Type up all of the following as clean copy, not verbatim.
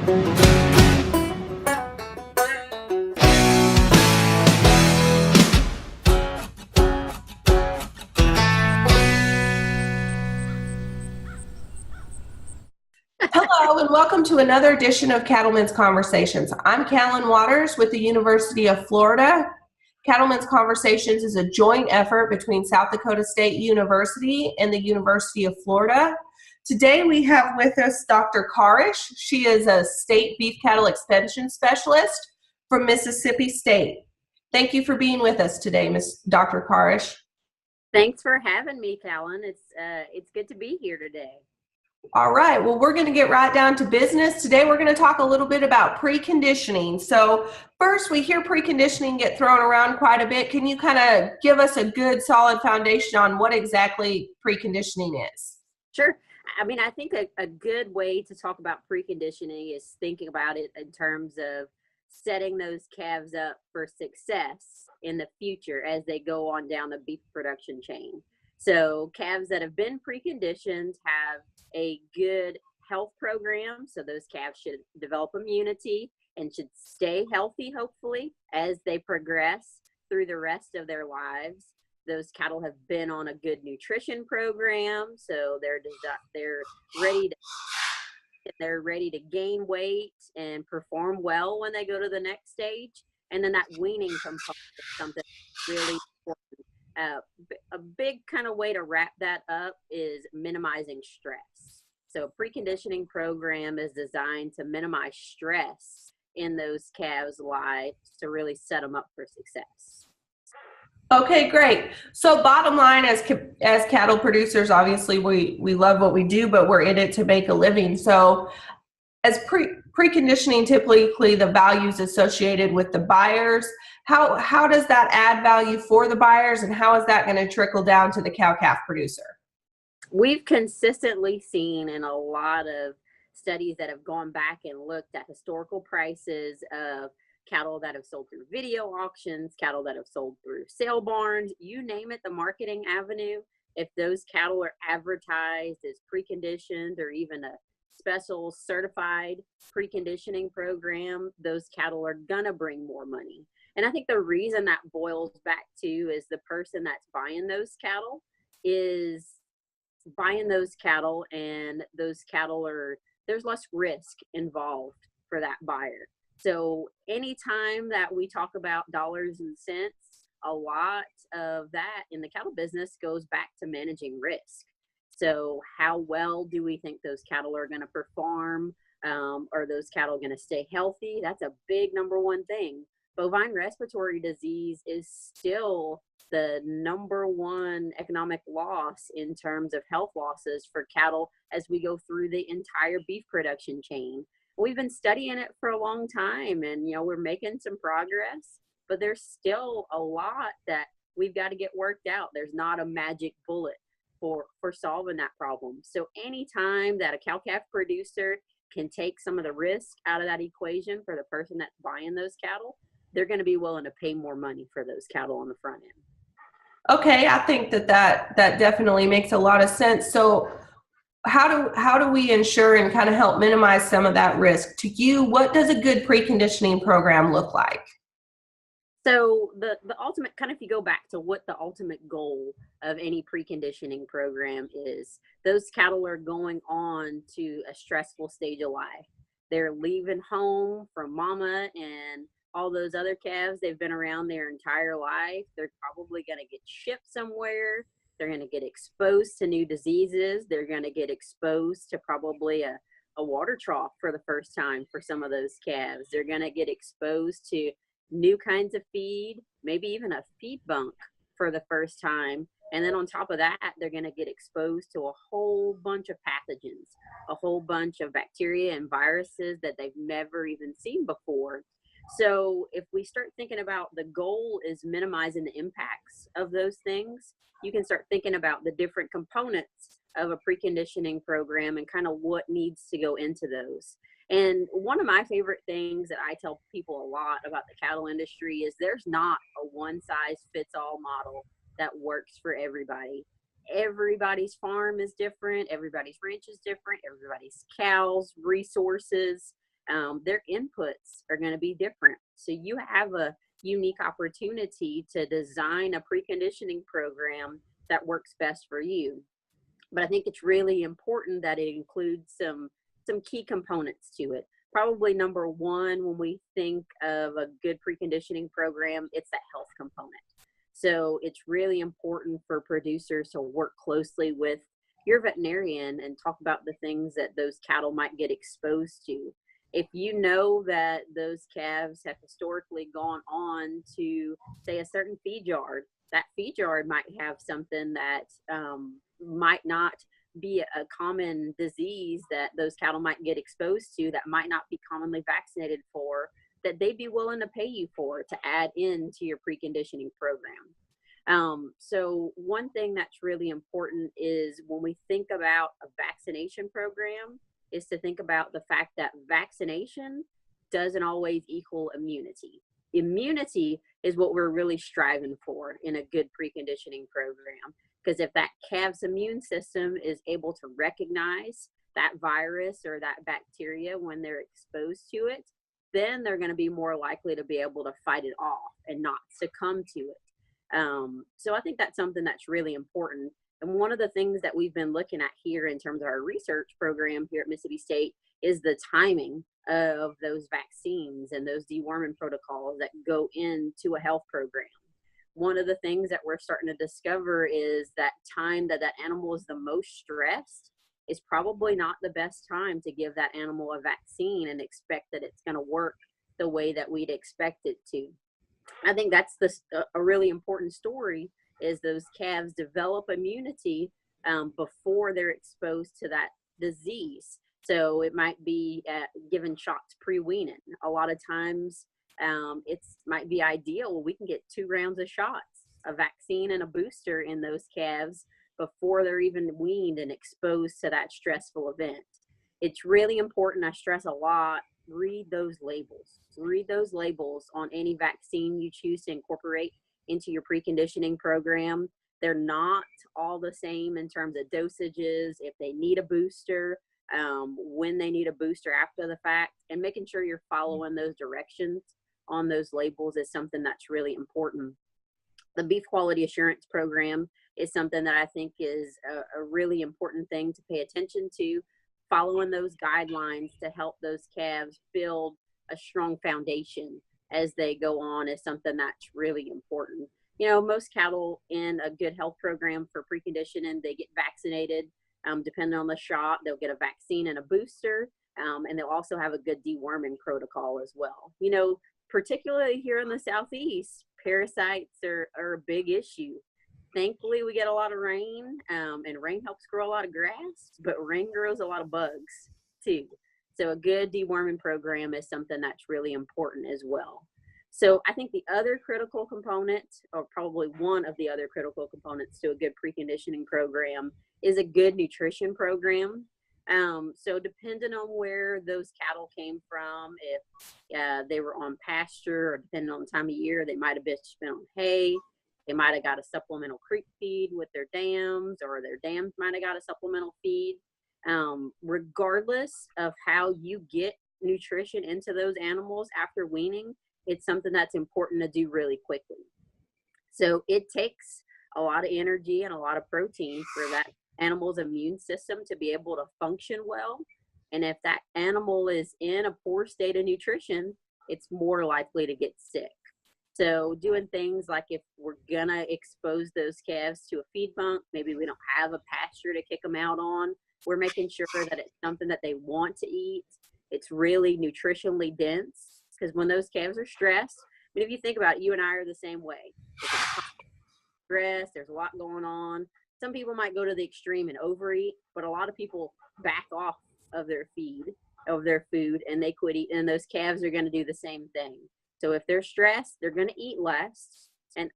Hello, and welcome to another edition of Cattlemen's Conversations. I'm Callan Waters with the University of Florida. Cattlemen's Conversations is a joint effort between South Dakota State University and the University of Florida. Today we have with us Dr. Karisch. She is a state beef cattle extension specialist from Mississippi State. Thank you for being with us today, Ms. Dr. Karisch. Thanks for having me, Callan. It's good to be here today. All right, well, we're going to get right down to business. Today we're going to talk a little bit about preconditioning. So first, we hear preconditioning get thrown around quite a bit. Can you kind of give us a good solid foundation on what exactly preconditioning is? Sure. I mean, I think a good way to talk about preconditioning is thinking about it in terms of setting those calves up for success in the future as they go on down the beef production chain. So calves that have been preconditioned have a good health program. So those calves should develop immunity and should stay healthy, hopefully, as they progress through the rest of their lives. Those cattle have been on a good nutrition program, so they're ready to gain weight and perform well when they go to the next stage. And then that weaning component is something really important. A big kind of way to wrap that up is minimizing stress. So a preconditioning program is designed to minimize stress in those calves' lives to really set them up for success. Okay, great. So bottom line, as cattle producers, obviously we love what we do, but we're in it to make a living. So as preconditioning, typically the values associated with the buyers, how does that add value for the buyers, and how is that going to trickle down to the cow-calf producer? We've consistently seen in a lot of studies that have gone back and looked at historical prices of cattle that have sold through video auctions, cattle that have sold through sale barns, you name it, the marketing avenue. If those cattle are advertised as preconditioned or even a special certified preconditioning program, those cattle are gonna bring more money. And I think the reason that boils back to is the person that's buying those cattle is buying those cattle, and those cattle there's less risk involved for that buyer. So anytime that we talk about dollars and cents, a lot of that in the cattle business goes back to managing risk. So how well do we think those cattle are going to perform? Are those cattle going to stay healthy? That's a big number one thing. Bovine respiratory disease is still the number one economic loss in terms of health losses for cattle as we go through the entire beef production chain. We've been studying it for a long time, and we're making some progress, but there's still a lot that we've got to get worked out. There's not a magic bullet for solving that problem. So anytime that a cow-calf producer can take some of the risk out of that equation for the person that's buying those cattle, they're going to be willing to pay more money for those cattle on the front end. Okay, I think that definitely makes a lot of sense. So how do we ensure and kind of help minimize some of that risk? To you, what does a good preconditioning program look like? So the ultimate, kind of, if you go back to what the ultimate goal of any preconditioning program is, those cattle are going on to a stressful stage of life. They're leaving home from mama and all those other calves they've been around their entire life. They're probably going to get shipped somewhere. They're going to get exposed to new diseases. They're going to get exposed to probably a water trough for the first time for some of those calves. They're going to get exposed to new kinds of feed, maybe even a feed bunk for the first time. And then on top of that, they're going to get exposed to a whole bunch of pathogens, a whole bunch of bacteria and viruses that they've never even seen before. So if we start thinking about the goal is minimizing the impacts of those things, you can start thinking about the different components of a preconditioning program and kind of what needs to go into those. And one of my favorite things that I tell people a lot about the cattle industry is there's not a one size fits all model that works for everybody. Everybody's farm is different. Everybody's ranch is different. Everybody's cows, resources, their inputs are going to be different. So you have a unique opportunity to design a preconditioning program that works best for you. But I think it's really important that it includes some key components to it. Probably number one, when we think of a good preconditioning program, it's that health component. So it's really important for producers to work closely with your veterinarian and talk about the things that those cattle might get exposed to. If you know that those calves have historically gone on to, say, a certain feed yard, that feed yard might have something that might not be a common disease that those cattle might get exposed to, that might not be commonly vaccinated for, that they'd be willing to pay you for to add into your preconditioning program. So one thing that's really important is when we think about a vaccination program is to think about the fact that vaccination doesn't always equal immunity. Immunity is what we're really striving for in a good preconditioning program. Because if that calf's immune system is able to recognize that virus or that bacteria when they're exposed to it, then they're going to be more likely to be able to fight it off and not succumb to it. So I think that's something that's really important. And one of the things that we've been looking at here in terms of our research program here at Mississippi State is the timing of those vaccines and those deworming protocols that go into a health program. One of the things that we're starting to discover is that time that that animal is the most stressed is probably not the best time to give that animal a vaccine and expect that it's going to work the way that we'd expect it to. I think that's a really important story, is those calves develop immunity before they're exposed to that disease. So it might be given shots pre-weaning. A lot of times it might be ideal. We can get 2 rounds of shots, a vaccine and a booster in those calves before they're even weaned and exposed to that stressful event. It's really important. I stress a lot, read those labels. Read those labels on any vaccine you choose to incorporate into your preconditioning program. They're not all the same in terms of dosages, if they need a booster, when they need a booster after the fact, and making sure you're following those directions on those labels is something that's really important. The beef quality assurance program is something that I think is a really important thing to pay attention to. Following those guidelines to help those calves build a strong foundation as they go on is something that's really important. You know, most cattle in a good health program for preconditioning, they get vaccinated. Depending on the shot, they'll get a vaccine and a booster, and they'll also have a good deworming protocol as well. You know, particularly here in the Southeast, parasites are a big issue. Thankfully, we get a lot of rain, and rain helps grow a lot of grass, but rain grows a lot of bugs too. So a good deworming program is something that's really important as well. So I think the other critical component, or probably one of the other critical components to a good preconditioning program, is a good nutrition program. So depending on where those cattle came from, if they were on pasture, or depending on the time of year, they might have been on hay. They might have got a supplemental creek feed with their dams, or their dams might have got a supplemental feed. Regardless of how you get nutrition into those animals after weaning, it's something that's important to do really quickly. So it takes a lot of energy and a lot of protein for that animal's immune system to be able to function well. And if that animal is in a poor state of nutrition, it's more likely to get sick. So doing things like, if we're gonna expose those calves to a feed bunk, maybe we don't have a pasture to kick them out on, we're making sure that it's something that they want to eat. It's really nutritionally dense, because when those calves are stressed, I mean, if you think about it, you and I are the same way. Stress, there's a lot going on. Some people might go to the extreme and overeat, but a lot of people back off of their food, and they quit eating, and those calves are going to do the same thing. So if they're stressed, they're going to eat less. And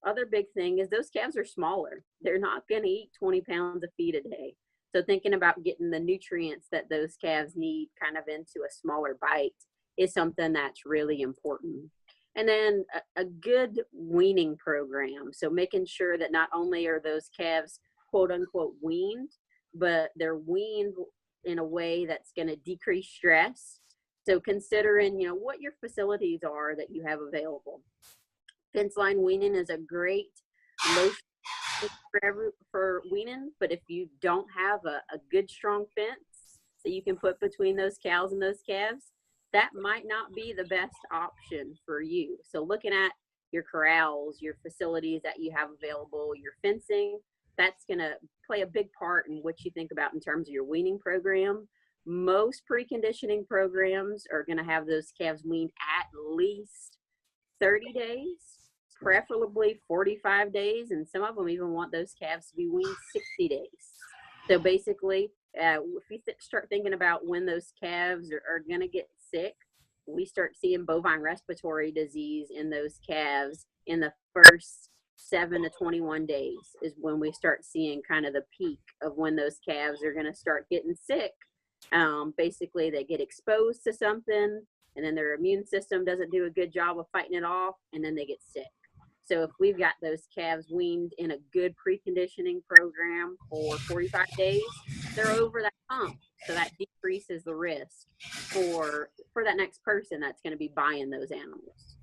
other big thing is those calves are smaller. They're not going to eat 20 pounds of feed a day. So thinking about getting the nutrients that those calves need kind of into a smaller bite is something that's really important. And then a good weaning program. So making sure that not only are those calves quote unquote weaned, but they're weaned in a way that's going to decrease stress So considering, what your facilities are that you have available. Fence line weaning is a great low for weaning, but if you don't have a good strong fence that you can put between those cows and those calves, that might not be the best option for you. So looking at your corrals, your facilities that you have available, your fencing, that's going to play a big part in what you think about in terms of your weaning program. Most preconditioning programs are going to have those calves weaned at least 30 days, preferably 45 days, and some of them even want those calves to be weaned 60 days. So basically, if you start thinking about when those calves are going to get sick, we start seeing bovine respiratory disease in those calves in the first 7 to 21 days is when we start seeing kind of the peak of when those calves are going to start getting sick. Basically, they get exposed to something, and then their immune system doesn't do a good job of fighting it off, and then they get sick. So if we've got those calves weaned in a good preconditioning program for 45 days, they're over that hump. So that decreases the risk for that next person that's going to be buying those animals.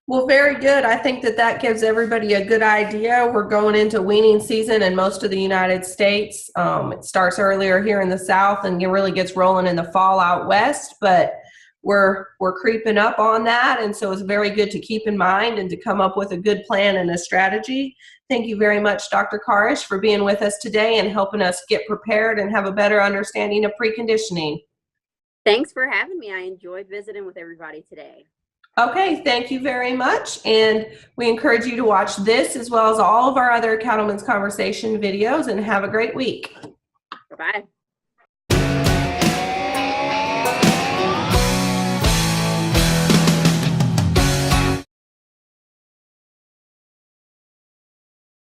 Well, very good. I think that gives everybody a good idea. We're going into weaning season in most of the United States. It starts earlier here in the South and it really gets rolling in the fall out west, but we're creeping up on that. And so it's very good to keep in mind and to come up with a good plan and a strategy. Thank you very much, Dr. Karisch, for being with us today and helping us get prepared and have a better understanding of preconditioning. Thanks for having me. I enjoyed visiting with everybody today. Okay, thank you very much. And we encourage you to watch this as well as all of our other Cattlemen's Conversation videos, and have a great week. Bye-bye.